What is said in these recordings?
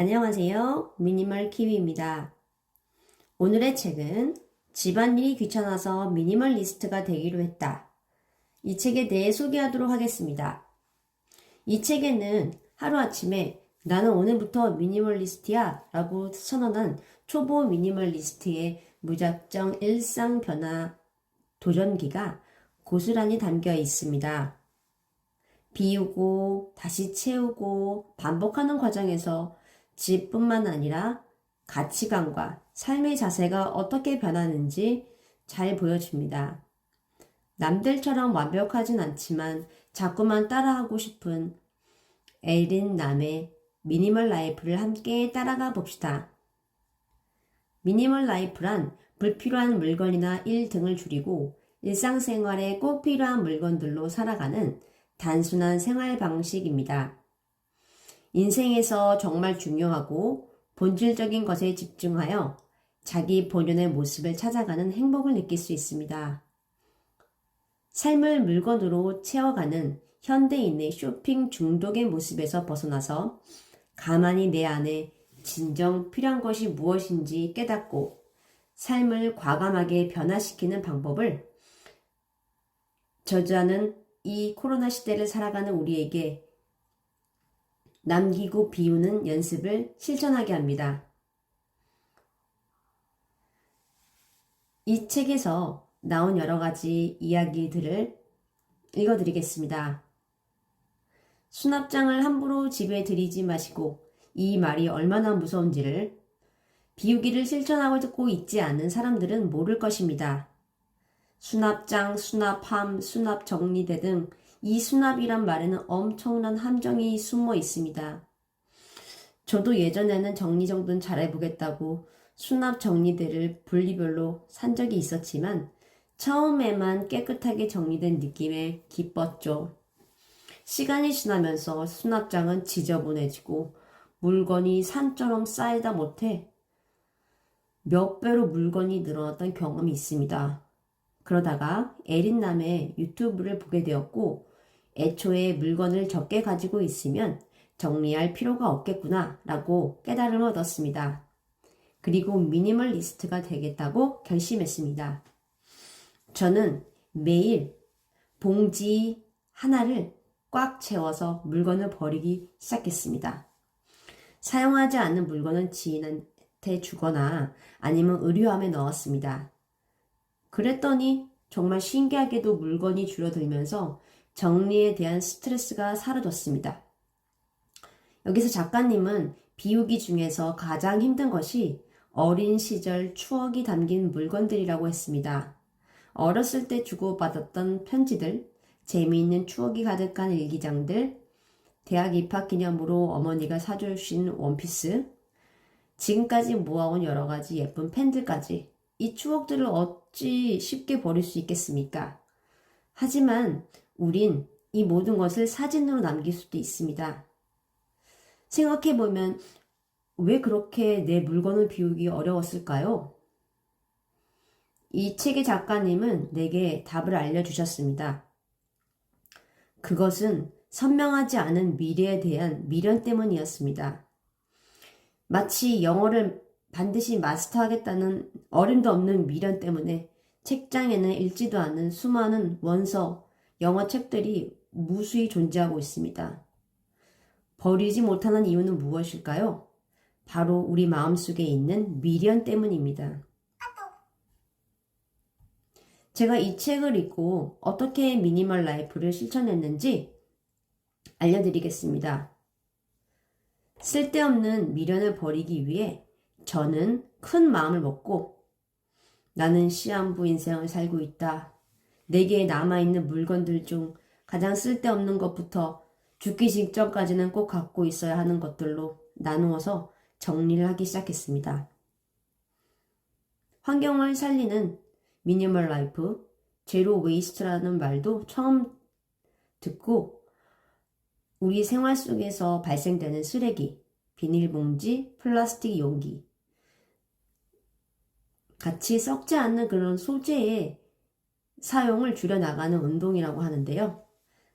안녕하세요. 미니멀 키위입니다. 오늘의 책은 집안일이 귀찮아서 미니멀리스트가 되기로 했다. 이 책에 대해 소개하도록 하겠습니다. 이 책에는 하루아침에 나는 오늘부터 미니멀리스트야 라고 선언한 초보 미니멀리스트의 무작정 일상 변화 도전기가 고스란히 담겨 있습니다. 비우고 다시 채우고 반복하는 과정에서 집뿐만 아니라 가치관과 삶의 자세가 어떻게 변하는지 잘 보여줍니다. 남들처럼 완벽하진 않지만 자꾸만 따라하고 싶은 에린 남의 미니멀 라이프를 함께 따라가 봅시다. 미니멀 라이프란 불필요한 물건이나 일 등을 줄이고 일상생활에 꼭 필요한 물건들로 살아가는 단순한 생활 방식입니다. 인생에서 정말 중요하고 본질적인 것에 집중하여 자기 본연의 모습을 찾아가는 행복을 느낄 수 있습니다. 삶을 물건으로 채워가는 현대인의 쇼핑 중독의 모습에서 벗어나서 가만히 내 안에 진정 필요한 것이 무엇인지 깨닫고 삶을 과감하게 변화시키는 방법을 저주하는 이 코로나 시대를 살아가는 우리에게 남기고 비우는 연습을 실천하게 합니다. 이 책에서 나온 여러 가지 이야기들을 읽어드리겠습니다. 수납장을 함부로 집에 들이지 마시고 이 말이 얼마나 무서운지를 비우기를 실천하고 듣고 있지 않은 사람들은 모를 것입니다. 수납장, 수납함, 수납 정리대 등 이 수납이란 말에는 엄청난 함정이 숨어 있습니다. 저도 예전에는 정리정돈 잘해보겠다고 수납 정리대를 분리별로 산 적이 있었지만 처음에만 깨끗하게 정리된 느낌에 기뻤죠. 시간이 지나면서 수납장은 지저분해지고 물건이 산처럼 쌓이다 못해 몇 배로 물건이 늘어났던 경험이 있습니다. 그러다가 에린남의 유튜브를 보게 되었고 애초에 물건을 적게 가지고 있으면 정리할 필요가 없겠구나 라고 깨달음을 얻었습니다. 그리고 미니멀리스트가 되겠다고 결심했습니다. 저는 매일 봉지 하나를 꽉 채워서 물건을 버리기 시작했습니다. 사용하지 않는 물건은 지인한테 주거나 아니면 의류함에 넣었습니다. 그랬더니 정말 신기하게도 물건이 줄어들면서 정리에 대한 스트레스가 사라졌습니다. 여기서 작가님은 비우기 중에서 가장 힘든 것이 어린 시절 추억이 담긴 물건들이라고 했습니다. 어렸을 때 주고받았던 편지들, 재미있는 추억이 가득한 일기장들, 대학 입학 기념으로 어머니가 사주신 원피스, 지금까지 모아온 여러 가지 예쁜 펜들까지 이 추억들을 어찌 쉽게 버릴 수 있겠습니까? 하지만 우린 이 모든 것을 사진으로 남길 수도 있습니다. 생각해보면 왜 그렇게 내 물건을 비우기 어려웠을까요? 이 책의 작가님은 내게 답을 알려주셨습니다. 그것은 선명하지 않은 미래에 대한 미련 때문이었습니다. 마치 영어를 반드시 마스터하겠다는 어림도 없는 미련 때문에 책장에는 읽지도 않은 수많은 원서, 영어 책들이 무수히 존재하고 있습니다. 버리지 못하는 이유는 무엇일까요? 바로 우리 마음속에 있는 미련 때문입니다. 제가 이 책을 읽고 어떻게 미니멀 라이프를 실천했는지 알려드리겠습니다. 쓸데없는 미련을 버리기 위해 저는 큰 마음을 먹고 나는 시한부 인생을 살고 있다. 내게 남아있는 물건들 중 가장 쓸데없는 것부터 죽기 직전까지는 꼭 갖고 있어야 하는 것들로 나누어서 정리를 하기 시작했습니다. 환경을 살리는 미니멀 라이프, 제로 웨이스트라는 말도 처음 듣고 우리 생활 속에서 발생되는 쓰레기, 비닐봉지, 플라스틱 용기, 같이 썩지 않는 그런 소재의 사용을 줄여나가는 운동이라고 하는데요.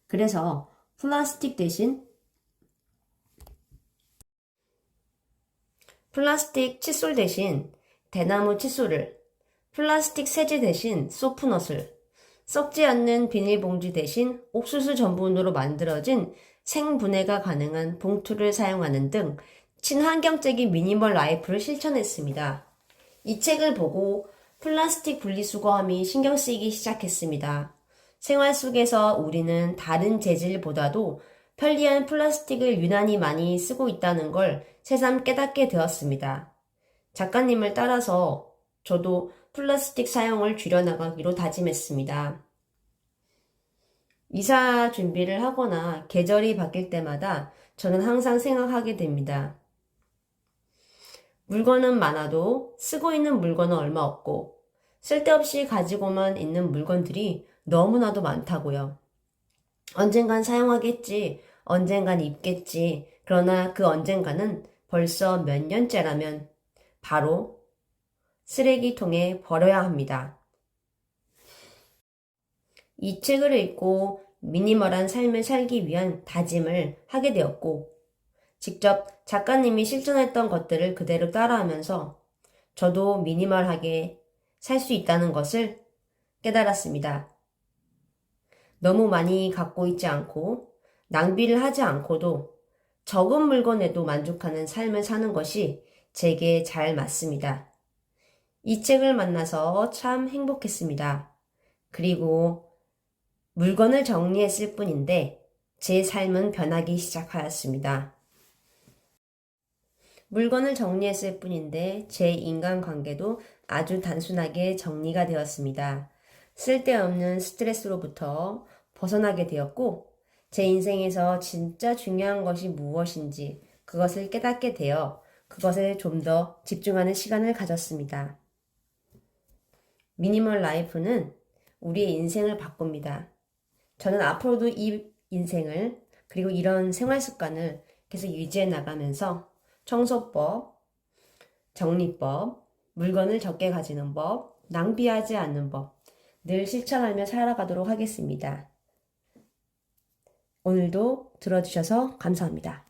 그래서 플라스틱 대신 플라스틱 칫솔 대신 대나무 칫솔을, 플라스틱 세제 대신 소프넛을, 썩지 않는 비닐봉지 대신 옥수수 전분으로 만들어진 생분해가 가능한 봉투를 사용하는 등 친환경적인 미니멀 라이프를 실천했습니다. 이 책을 보고 플라스틱 분리수거함이 신경 쓰이기 시작했습니다. 생활 속에서 우리는 다른 재질보다도 편리한 플라스틱을 유난히 많이 쓰고 있다는 걸 새삼 깨닫게 되었습니다. 작가님을 따라서 저도 플라스틱 사용을 줄여나가기로 다짐했습니다. 이사 준비를 하거나 계절이 바뀔 때마다 저는 항상 생각하게 됩니다. 물건은 많아도 쓰고 있는 물건은 얼마 없고 쓸데없이 가지고만 있는 물건들이 너무나도 많다고요. 언젠간 사용하겠지, 언젠간 입겠지. 그러나 그 언젠가는 벌써 몇 년째라면 바로 쓰레기통에 버려야 합니다. 이 책을 읽고 미니멀한 삶을 살기 위한 다짐을 하게 되었고, 직접 작가님이 실천했던 것들을 그대로 따라하면서 저도 미니멀하게 살 수 있다는 것을 깨달았습니다. 너무 많이 갖고 있지 않고 낭비를 하지 않고도 적은 물건에도 만족하는 삶을 사는 것이 제게 잘 맞습니다. 이 책을 만나서 참 행복했습니다. 그리고 물건을 정리했을 뿐인데 제 삶은 변하기 시작하였습니다. 물건을 정리했을 뿐인데 제 인간관계도 아주 단순하게 정리가 되었습니다. 쓸데없는 스트레스로부터 벗어나게 되었고 제 인생에서 진짜 중요한 것이 무엇인지 그것을 깨닫게 되어 그것에 좀 더 집중하는 시간을 가졌습니다. 미니멀 라이프는 우리의 인생을 바꿉니다. 저는 앞으로도 이 인생을 그리고 이런 생활 습관을 계속 유지해 나가면서 청소법, 정리법, 물건을 적게 가지는 법, 낭비하지 않는 법, 늘 실천하며 살아가도록 하겠습니다. 오늘도 들어주셔서 감사합니다.